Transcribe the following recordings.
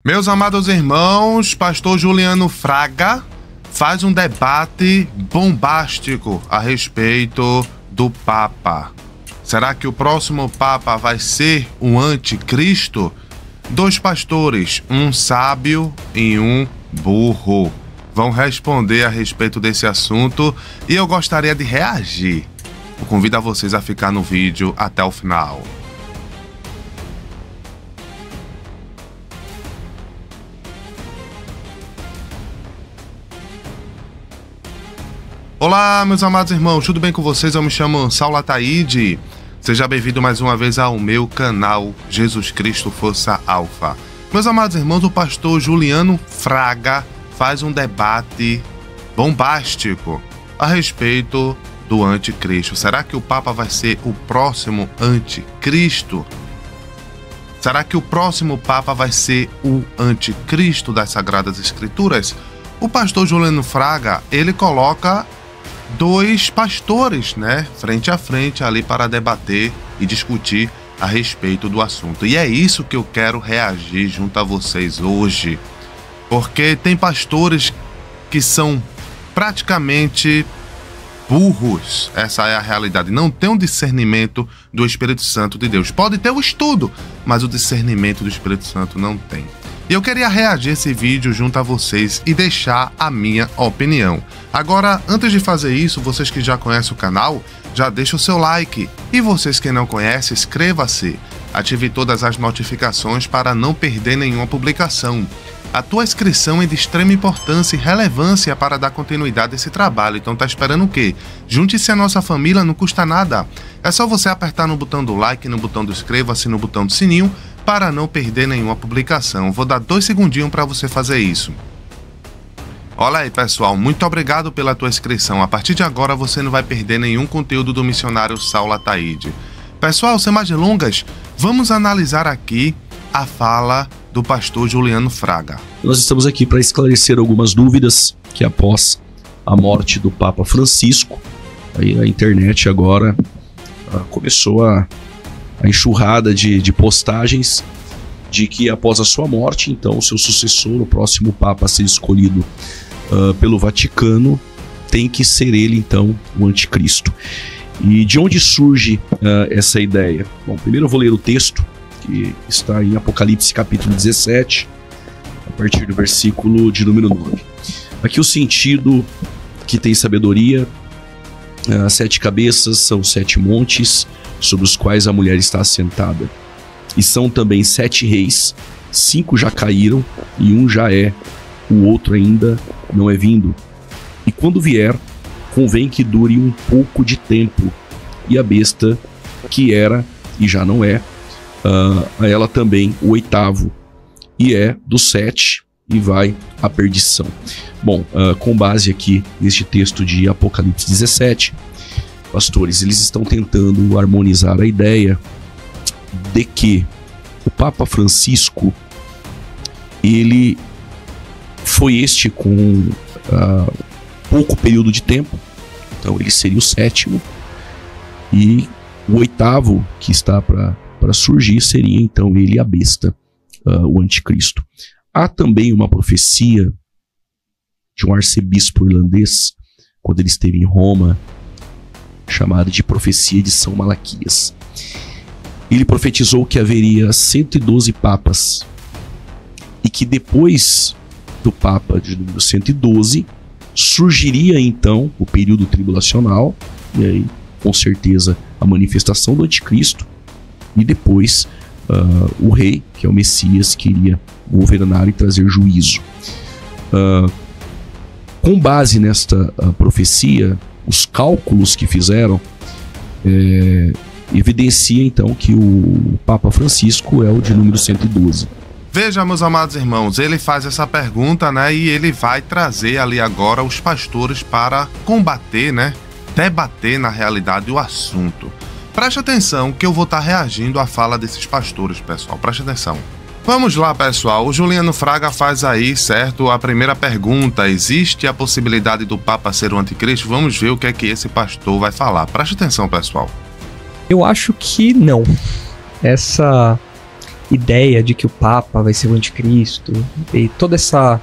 Meus amados irmãos, pastor Juliano Fraga faz um debate bombástico a respeito do Papa. Será que o próximo Papa vai ser um anticristo? Dois pastores, um sábio e um burro, vão responder a respeito desse assunto e eu gostaria de reagir. Eu convido a vocês a ficar no vídeo até o final. Olá, meus amados irmãos, tudo bem com vocês? Eu me chamo Saulo Ataíde. Seja bem-vindo mais uma vez ao meu canal Jesus Cristo Força Alfa. Meus amados irmãos, o pastor Juliano Fraga faz um debate bombástico a respeito do anticristo. Será que o Papa vai ser o próximo anticristo? Será que o próximo Papa vai ser o anticristo das Sagradas Escrituras? O pastor Juliano Fraga, ele coloca dois pastores, frente a frente ali para debater e discutir a respeito do assunto. E é isso que eu quero reagir junto a vocês hoje, porque tem pastores que são praticamente burros, essa é a realidade, não tem um discernimento do Espírito Santo de Deus. Pode ter o estudo, mas o discernimento do Espírito Santo não tem. E eu queria reagir a esse vídeo junto a vocês e deixar a minha opinião. Agora, antes de fazer isso, vocês que já conhecem o canal, já deixa o seu like. E vocês que não conhecem, inscreva-se. Ative todas as notificações para não perder nenhuma publicação. A tua inscrição é de extrema importância e relevância para dar continuidade a esse trabalho. Então tá esperando o quê? Junte-se à nossa família, não custa nada. É só você apertar no botão do like, no botão do inscreva-se, no botão do sininho, para não perder nenhuma publicação. Vou dar 2 segundinhos para você fazer isso. Olha aí, pessoal, muito obrigado pela tua inscrição. A partir de agora você não vai perder nenhum conteúdo do missionário Saulo Ataíde. Pessoal, sem mais delongas, vamos analisar aqui a fala do pastor Juliano Fraga. Nós estamos aqui para esclarecer algumas dúvidas que após a morte do Papa Francisco, aí a internet agora começou a enxurrada de postagens de que após a sua morte, então, o seu sucessor, o próximo Papa a ser escolhido pelo Vaticano, tem que ser ele, então, o anticristo. E de onde surge essa ideia? Bom, primeiro eu vou ler o texto, que está em Apocalipse capítulo 17, a partir do versículo de número 9. Aqui o sentido que tem sabedoria, 7 cabeças são 7 montes, sobre os quais a mulher está assentada. E são também 7 reis, 5 já caíram e um já é, o outro ainda não é vindo. E quando vier, convém que dure um pouco de tempo. E a besta, que era e já não é, a ela também o 8º, e é dos 7 e vai à perdição. Bom, com base aqui neste texto de Apocalipse 17, pastores, eles estão tentando harmonizar a ideia de que o Papa Francisco, ele foi com pouco período de tempo, então ele seria o 7º, e o 8º que está para surgir seria então ele, a besta, o anticristo. Há também uma profecia de um arcebispo irlandês, quando ele esteve em Roma, chamada de profecia de São Malaquias. Ele profetizou que haveria 112 papas e que depois do Papa de número 112 surgiria então o período tribulacional, e aí com certeza a manifestação do anticristo, e depois o rei, que é o Messias, que iria governar e trazer juízo. Com base nesta profecia, os cálculos que fizeram evidencia então que o Papa Francisco é o de número 112. Veja, meus amados irmãos, ele faz essa pergunta, e ele vai trazer ali agora os pastores para combater, debater na realidade o assunto. Preste atenção que eu vou estar reagindo à fala desses pastores, pessoal, preste atenção. Vamos lá, pessoal, o Juliano Fraga faz aí, certo, a primeira pergunta: existe a possibilidade do Papa ser o anticristo? Vamos ver o que é que esse pastor vai falar. Preste atenção, pessoal. Eu acho que não. Essa ideia de que o Papa vai ser o anticristo, e toda essa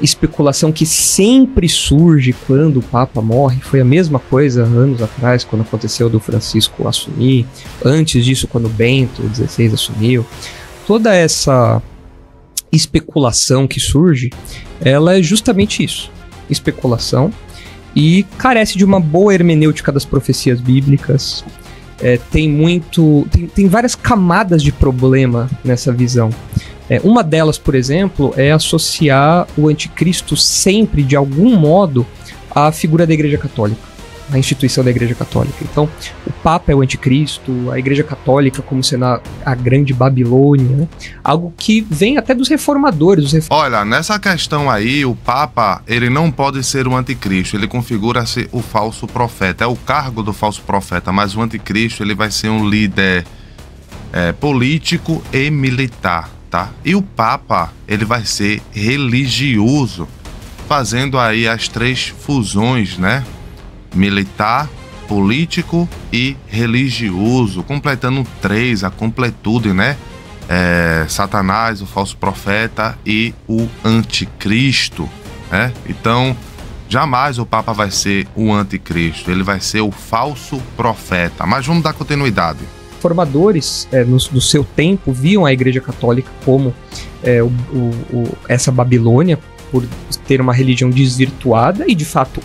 especulação que sempre surge quando o Papa morre. Foi a mesma coisa anos atrás, quando aconteceu do Francisco assumir, antes disso quando Bento XVI assumiu. Toda essa especulação que surge, ela é justamente isso, especulação, e carece de uma boa hermenêutica das profecias bíblicas. Tem várias camadas de problema nessa visão. Uma delas, por exemplo, é associar o anticristo sempre, de algum modo, à figura da Igreja Católica, à instituição da Igreja Católica. Então, o Papa é o anticristo, a Igreja Católica como sendo a grande Babilônia, né? Algo que vem até dos reformadores. Olha, nessa questão aí, o Papa, ele não pode ser o anticristo, ele configura-se o falso profeta, é o cargo do falso profeta, mas o anticristo, ele vai ser um líder político e militar. Tá? E o Papa, ele vai ser religioso, fazendo aí as 3 fusões, né? Militar, político e religioso, completando 3, a completude, né? Satanás, o falso profeta e o anticristo, né? Então, jamais o Papa vai ser o anticristo, ele vai ser o falso profeta. Mas vamos dar continuidade. Formadores no seu tempo viam a Igreja Católica como essa Babilônia, por ter uma religião desvirtuada, e de fato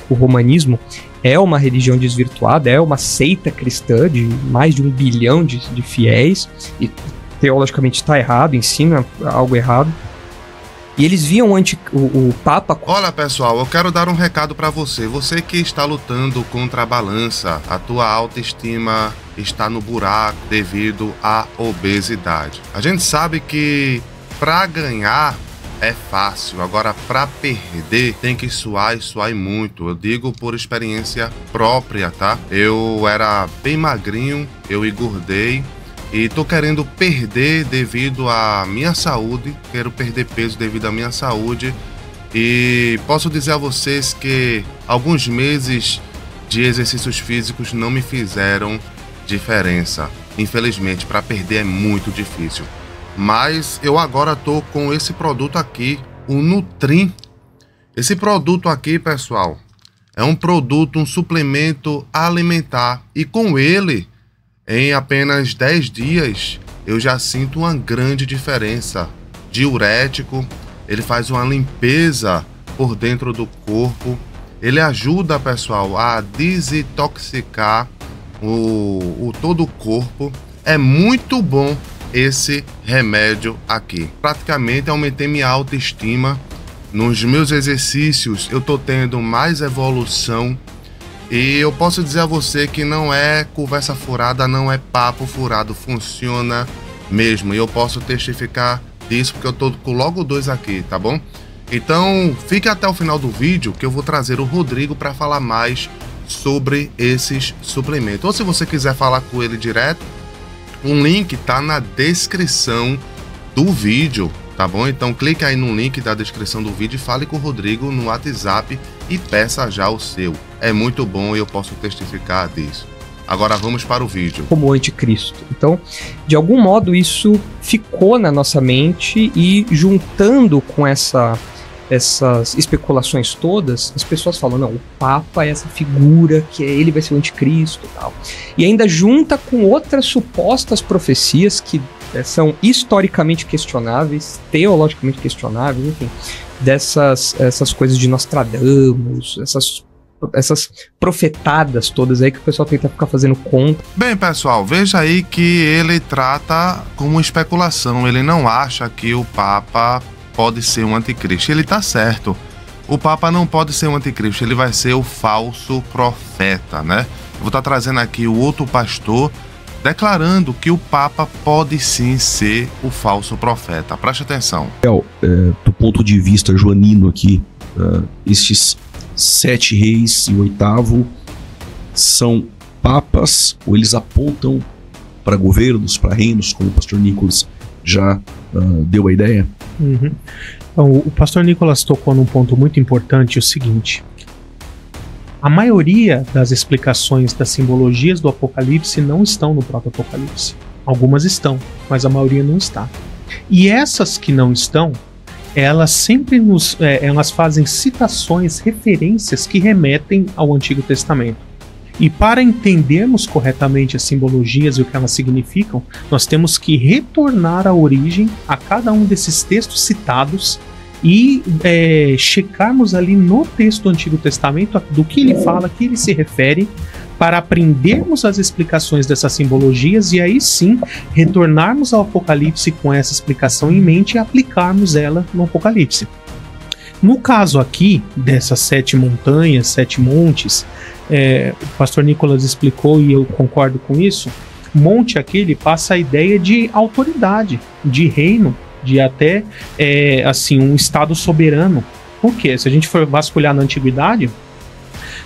o romanismo é uma religião desvirtuada, é uma seita cristã de mais de 1 bilhão de fiéis, e teologicamente está errado, ensina algo errado. E eles viam o Papa... Olha, pessoal, eu quero dar um recado para você. Você que está lutando contra a balança, a tua autoestima está no buraco devido à obesidade. A gente sabe que para ganhar é fácil, agora para perder tem que suar e suar muito. Eu digo por experiência própria, tá? Eu era bem magrinho, eu engordei, e tô querendo perder devido à minha saúde, quero perder peso devido à minha saúde, e posso dizer a vocês que alguns meses de exercícios físicos não me fizeram diferença. Infelizmente, para perder é muito difícil. Mas eu agora tô com esse produto aqui, o Nutrim. Esse produto aqui, pessoal, é um produto, um suplemento alimentar, e com ele, em apenas 10 dias, eu já sinto uma grande diferença. Diurético, ele faz uma limpeza por dentro do corpo. Ele ajuda, pessoal, a desintoxicar todo o corpo. É muito bom esse remédio aqui. Praticamente aumentei minha autoestima. Nos meus exercícios, eu tô tendo mais evolução. E eu posso dizer a você que não é conversa furada, não é papo furado, funciona mesmo. E eu posso testificar disso porque eu tô com logo 2 aqui, tá bom? Então, fique até o final do vídeo que eu vou trazer o Rodrigo para falar mais sobre esses suplementos. Ou se você quiser falar com ele direto, um link tá na descrição do vídeo, tá bom? Então clique aí no link da descrição do vídeo e fale com o Rodrigo no WhatsApp e peça já o seu. É muito bom e eu posso testificar disso. Agora vamos para o vídeo. Como anticristo. Então, de algum modo isso ficou na nossa mente, e juntando com essas especulações todas, as pessoas falam, não, o Papa é essa figura, que ele vai ser o anticristo e tal. E ainda junta com outras supostas profecias que são historicamente questionáveis, teologicamente questionáveis, enfim, essas coisas de Nostradamus, essas profetadas todas aí que o pessoal tenta ficar fazendo conta. Bem, pessoal, veja aí que ele trata como especulação, ele não acha que o Papa pode ser um anticristo. Ele tá certo, o Papa não pode ser um anticristo, ele vai ser o falso profeta, né? Eu vou estar trazendo aqui o outro pastor declarando que o Papa pode sim ser o falso profeta. Preste atenção. Do ponto de vista joanino aqui, estes 7 reis e o 8º são papas, ou eles apontam para governos, para reinos, como o pastor Nicolas já deu a ideia? Uhum. Então, o pastor Nicolas tocou num ponto muito importante, o seguinte: a maioria das explicações das simbologias do Apocalipse não estão no próprio Apocalipse. Algumas estão, mas a maioria não está. E essas que não estão, elas sempre elas fazem citações, referências que remetem ao Antigo Testamento. E para entendermos corretamente as simbologias e o que elas significam, nós temos que retornar à origem, a cada um desses textos citados, e checarmos ali no texto do Antigo Testamento do que ele fala, a que ele se refere, para aprendermos as explicações dessas simbologias e aí sim retornarmos ao Apocalipse com essa explicação em mente e aplicarmos ela no Apocalipse. No caso aqui dessas 7 montanhas, 7 montes, o pastor Nicolas explicou e eu concordo com isso. Monte aqui passa a ideia de autoridade, de reino, de até assim, um estado soberano. Por quê? Se a gente for vasculhar na antiguidade,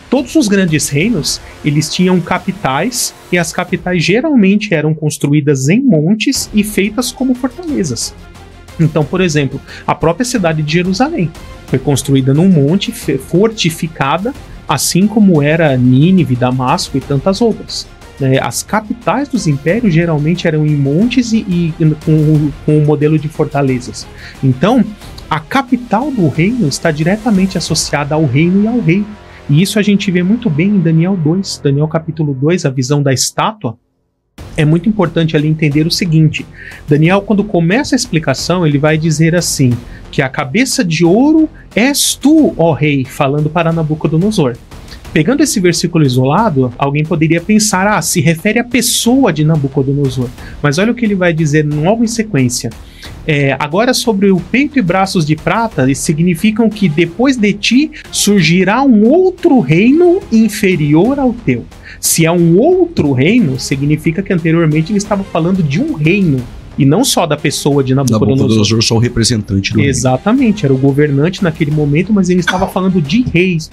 todos os grandes reinos, eles tinham capitais, e as capitais geralmente eram construídas em montes e feitas como fortalezas. Então, por exemplo, a própria cidade de Jerusalém foi construída num monte, fortificada, assim como era Nínive, Damasco e tantas outras. As capitais dos impérios geralmente eram em montes e com um modelo de fortalezas. Então, a capital do reino está diretamente associada ao reino e ao rei. E isso a gente vê muito bem em Daniel 2, Daniel capítulo 2, a visão da estátua. É muito importante ali entender o seguinte: Daniel, quando começa a explicação, ele vai dizer assim, que a cabeça de ouro és tu, ó rei, falando para Nabucodonosor. Pegando esse versículo isolado, alguém poderia pensar, se refere à pessoa de Nabucodonosor. Mas olha o que ele vai dizer logo em sequência. Agora sobre o peito e braços de prata, eles significam que depois de ti surgirá um outro reino inferior ao teu. Se é um outro reino, significa que anteriormente ele estava falando de um reino, e não só da pessoa de Nabucodonosor. Só o representante do Exatamente, reino. Era o governante naquele momento, mas ele estava falando de reis.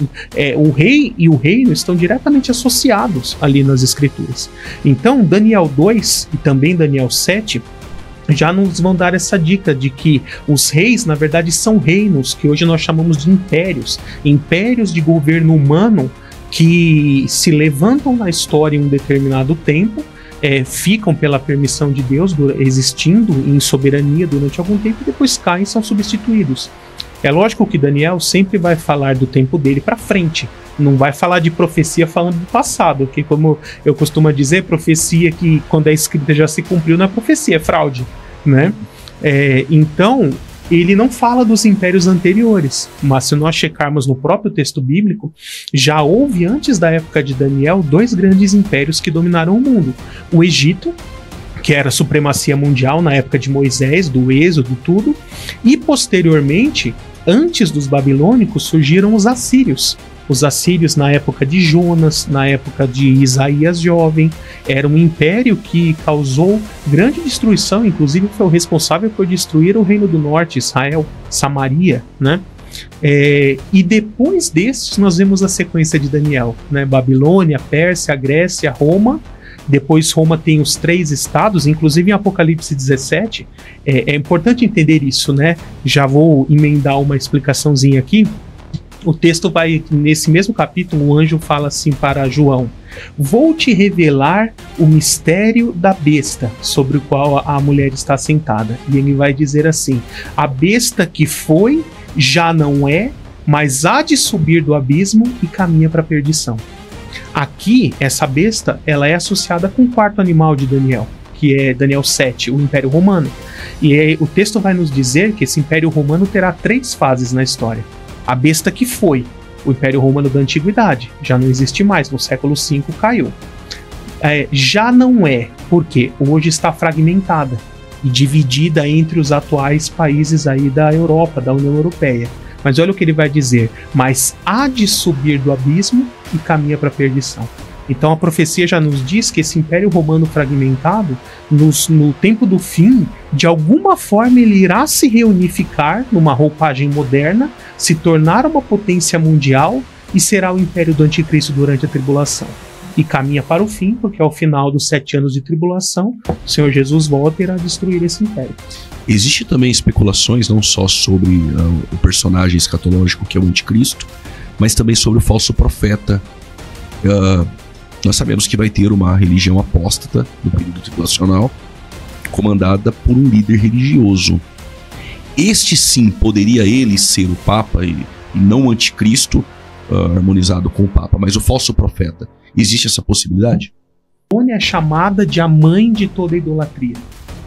O rei e o reino estão diretamente associados ali nas escrituras. Então, Daniel 2 e também Daniel 7 já nos vão dar essa dica de que os reis, na verdade, são reinos que hoje nós chamamos de impérios. Impérios de governo humano que se levantam na história em um determinado tempo, ficam pela permissão de Deus existindo em soberania durante algum tempo e depois caem e são substituídos. É lógico que Daniel sempre vai falar do tempo dele para frente, não vai falar de profecia falando do passado, que, como eu costumo dizer, profecia que quando é escrita já se cumpriu não é profecia, é fraude, né? Então ele não fala dos impérios anteriores, mas se nós checarmos no próprio texto bíblico, já houve antes da época de Daniel 2 grandes impérios que dominaram o mundo. O Egito, que era a supremacia mundial na época de Moisés, do Êxodo, tudo, e posteriormente, antes dos babilônicos, surgiram os assírios. Os assírios na época de Jonas, na época de Isaías jovem, era um império que causou grande destruição, inclusive foi o responsável por destruir o reino do norte, Israel, Samaria, né? E depois desses nós vemos a sequência de Daniel, né? Babilônia, Pérsia, Grécia, Roma. Depois Roma tem os 3 estados, inclusive em Apocalipse 17. É importante entender isso, né? Já vou emendar uma explicaçãozinha aqui. O texto vai, nesse mesmo capítulo, o anjo fala assim para João: vou te revelar o mistério da besta sobre o qual a mulher está sentada. E ele vai dizer assim: a besta que foi, já não é, mas há de subir do abismo e caminha para a perdição. Aqui, essa besta, ela é associada com o 4º animal de Daniel, que é Daniel 7, o Império Romano. E o texto vai nos dizer que esse Império Romano terá 3 fases na história. A besta que foi, o Império Romano da Antiguidade, já não existe mais, no século V caiu. Já não é, porque hoje está fragmentada e dividida entre os atuais países aí da Europa, da União Europeia. Mas olha o que ele vai dizer: mas há de subir do abismo e caminha para a perdição. Então a profecia já nos diz que esse Império Romano fragmentado, no tempo do fim, de alguma forma ele irá se reunificar numa roupagem moderna, se tornar uma potência mundial e será o Império do Anticristo durante a tribulação. E caminha para o fim, porque ao final dos 7 anos de tribulação, o Senhor Jesus volta e irá destruir esse império. Existe também especulações não só sobre o personagem escatológico que é o Anticristo, mas também sobre o falso profeta. Nós sabemos que vai ter uma religião apóstata no período tribulacional, comandada por um líder religioso. Este sim poderia ele ser o Papa e não o anticristo harmonizado com o Papa, mas o falso profeta. Existe essa possibilidade? Babilônia é chamada de a mãe de toda idolatria,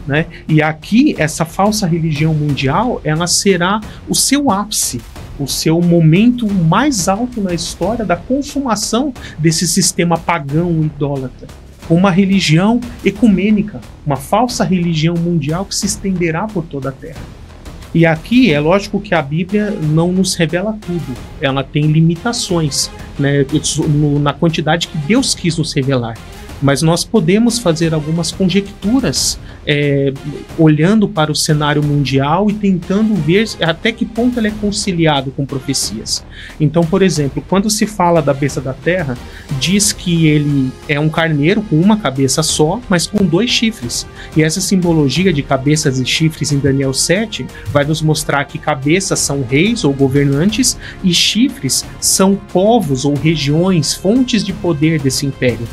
né? E aqui, essa falsa religião mundial, ela será o seu ápice, o seu momento mais alto na história da consumação desse sistema pagão idólatra. Uma religião ecumênica, uma falsa religião mundial que se estenderá por toda a Terra. E aqui é lógico que a Bíblia não nos revela tudo, ela tem limitações, né, na quantidade que Deus quis nos revelar. Mas nós podemos fazer algumas conjecturas olhando para o cenário mundial e tentando ver até que ponto ele é conciliado com profecias. Então, por exemplo, quando se fala da besta da terra, diz que ele é um carneiro com uma cabeça só, mas com 2 chifres. E essa simbologia de cabeças e chifres em Daniel 7 vai nos mostrar que cabeças são reis ou governantes e chifres são povos ou regiões, fontes de poder desse império.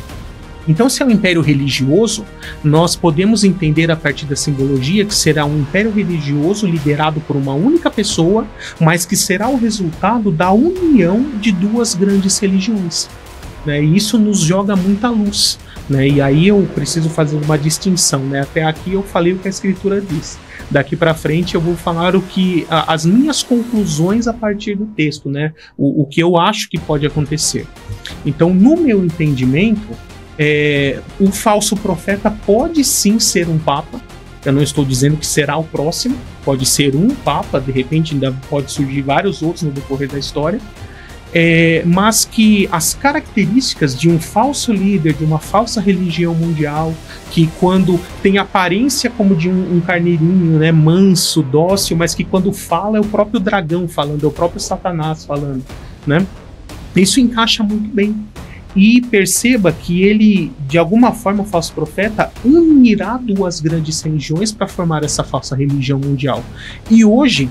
Então, se é um império religioso, nós podemos entender a partir da simbologia que será um império religioso liderado por uma única pessoa, mas que será o resultado da união de 2 grandes religiões, né? E isso nos joga muita luz, né? E aí eu preciso fazer uma distinção, né? Até aqui eu falei o que a Escritura diz. Daqui para frente eu vou falar as minhas conclusões a partir do texto, né? O que eu acho que pode acontecer. Então, no meu entendimento, o falso profeta pode sim ser um papa. Eu não estou dizendo que será o próximo, pode ser um papa, de repente ainda pode surgir vários outros no decorrer da história, mas que as características de um falso líder, de uma falsa religião mundial, que quando tem aparência como de um carneirinho, né, manso, dócil, mas que quando fala é o próprio dragão falando, é o próprio Satanás falando, né? Isso encaixa muito bem. E perceba que ele, de alguma forma, o falso profeta unirá 2 grandes religiões para formar essa falsa religião mundial. E hoje,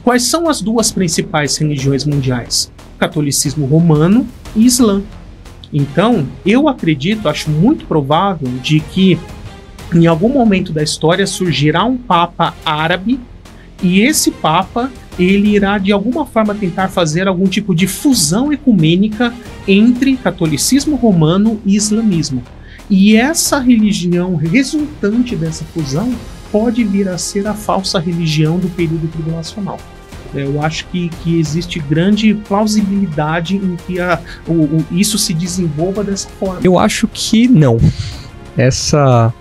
quais são as 2 principais religiões mundiais? Catolicismo romano e Islã. Então, eu acredito, acho muito provável de que em algum momento da história surgirá um papa árabe e esse papa ele irá de alguma forma tentar fazer algum tipo de fusão ecumênica entre catolicismo romano e islamismo. E essa religião resultante dessa fusão pode vir a ser a falsa religião do período tribulacional. Eu acho que existe grande plausibilidade em que isso se desenvolva dessa forma. Eu acho que não. Essa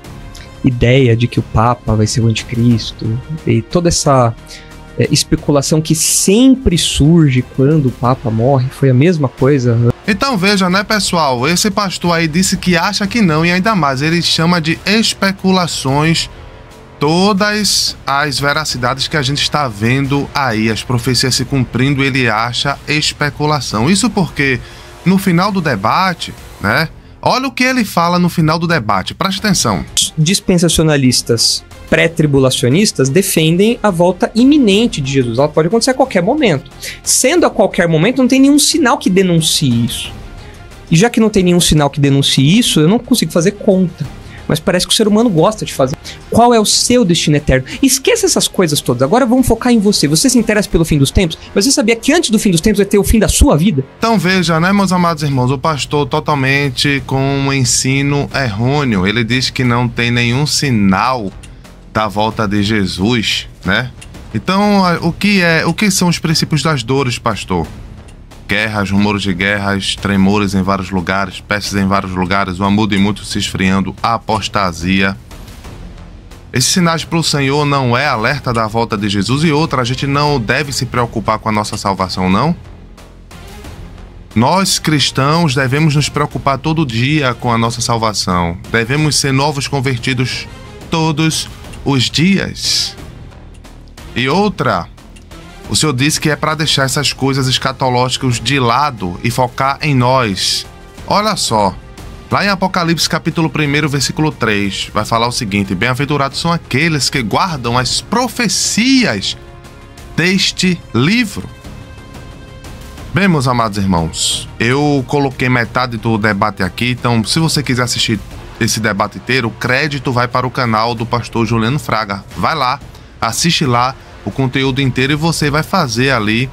ideia de que o Papa vai ser o anticristo e toda essa especulação que sempre surge quando o Papa morre foi a mesma coisa. Então veja, né, pessoal, esse pastor aí disse que acha que não, e ainda mais, ele chama de especulações todas as veracidades que a gente está vendo aí, as profecias se cumprindo, ele acha especulação. Isso porque no final do debate, né, olha o que ele fala no final do debate, preste atenção. Dispensacionalistas pré-tribulacionistas defendem a volta iminente de Jesus. Ela pode acontecer a qualquer momento. Sendo a qualquer momento, não tem nenhum sinal que denuncie isso. E já que não tem nenhum sinal que denuncie isso, eu não consigo fazer contra. Mas parece que o ser humano gosta de fazer. Qual é o seu destino eterno? Esqueça essas coisas todas. Agora vamos focar em você. Você se interessa pelo fim dos tempos? Mas você sabia que antes do fim dos tempos vai ter o fim da sua vida? Então veja, né, meus amados irmãos, o pastor totalmente com um ensino errôneo. Ele diz que não tem nenhum sinal da volta de Jesus, né? Então, o que são os princípios das dores, pastor? Guerras, rumores de guerras, tremores em vários lugares, pestes em vários lugares, o amor de muitos se esfriando, a apostasia. Esses sinais para o Senhor não é alerta da volta de Jesus? E outra, a gente não deve se preocupar com a nossa salvação, não? Nós, cristãos, devemos nos preocupar todo dia com a nossa salvação. Devemos ser novos convertidos todos os dias. E outra, o Senhor disse que é para deixar essas coisas escatológicas de lado e focar em nós. Olha só, lá em Apocalipse capítulo 1, versículo 3, vai falar o seguinte: bem-aventurados são aqueles que guardam as profecias deste livro. Bem, meus amados irmãos, eu coloquei metade do debate aqui, então se você quiser assistir esse debate inteiro, o crédito vai para o canal do pastor Juliano Fraga. Vai lá, assiste lá o conteúdo inteiro e você vai fazer ali.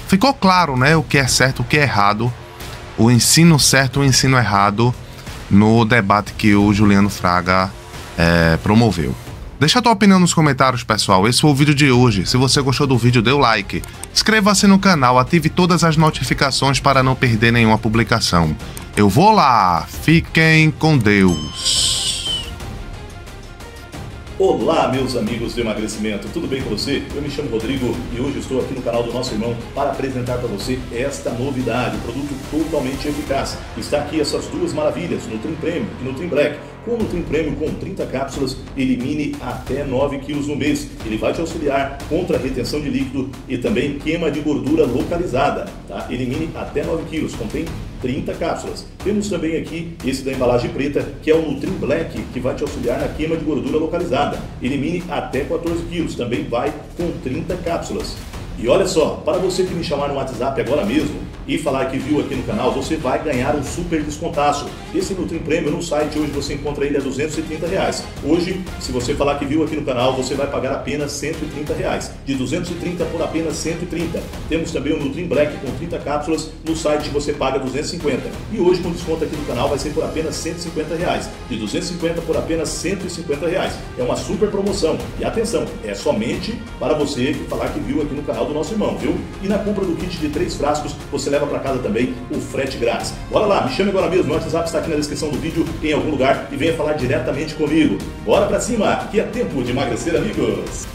Ficou claro, né, o que é certo, o que é errado, o ensino certo, o ensino errado no debate que o Juliano Fraga promoveu. Deixa a tua opinião nos comentários, pessoal. Esse foi o vídeo de hoje. Se você gostou do vídeo, dê o like. Inscreva-se no canal, ative todas as notificações para não perder nenhuma publicação. Eu vou lá. Fiquem com Deus. Olá, meus amigos do emagrecimento, tudo bem com você? Eu me chamo Rodrigo e hoje estou aqui no canal do nosso irmão para apresentar para você esta novidade, um produto totalmente eficaz. Está aqui essas duas maravilhas, Nutrim Premium e Nutrim Black. Com o Nutrim Premium com 30 cápsulas, elimine até 9 quilos no mês. Ele vai te auxiliar contra a retenção de líquido e também queima de gordura localizada. Tá? Elimine até 9 quilos, contém 30 cápsulas. Temos também aqui esse da embalagem preta, que é o Nutrim Black, que vai te auxiliar na queima de gordura localizada. Elimine até 14 quilos, também vai com 30 cápsulas. E olha só, para você que me chamar no WhatsApp agora mesmo e falar que viu aqui no canal, você vai ganhar um super descontaço. Esse Nutrim Premium no site hoje você encontra ele a R$230. Hoje, se você falar que viu aqui no canal, você vai pagar apenas R$130. De 230 por apenas 130. Temos também o Nutrim Black com 30 cápsulas, no site você paga 250. E hoje com desconto aqui no canal vai ser por apenas R$150. De 250 por apenas R$150. É uma super promoção. E atenção, é somente para você que falar que viu aqui no canal do nosso irmão, viu? E na compra do kit de 3 frascos, você leva para casa também o frete grátis. Bora lá, me chame agora mesmo, o WhatsApp está aqui na descrição do vídeo, em algum lugar, e venha falar diretamente comigo. Bora pra cima, que é tempo de emagrecer, amigos!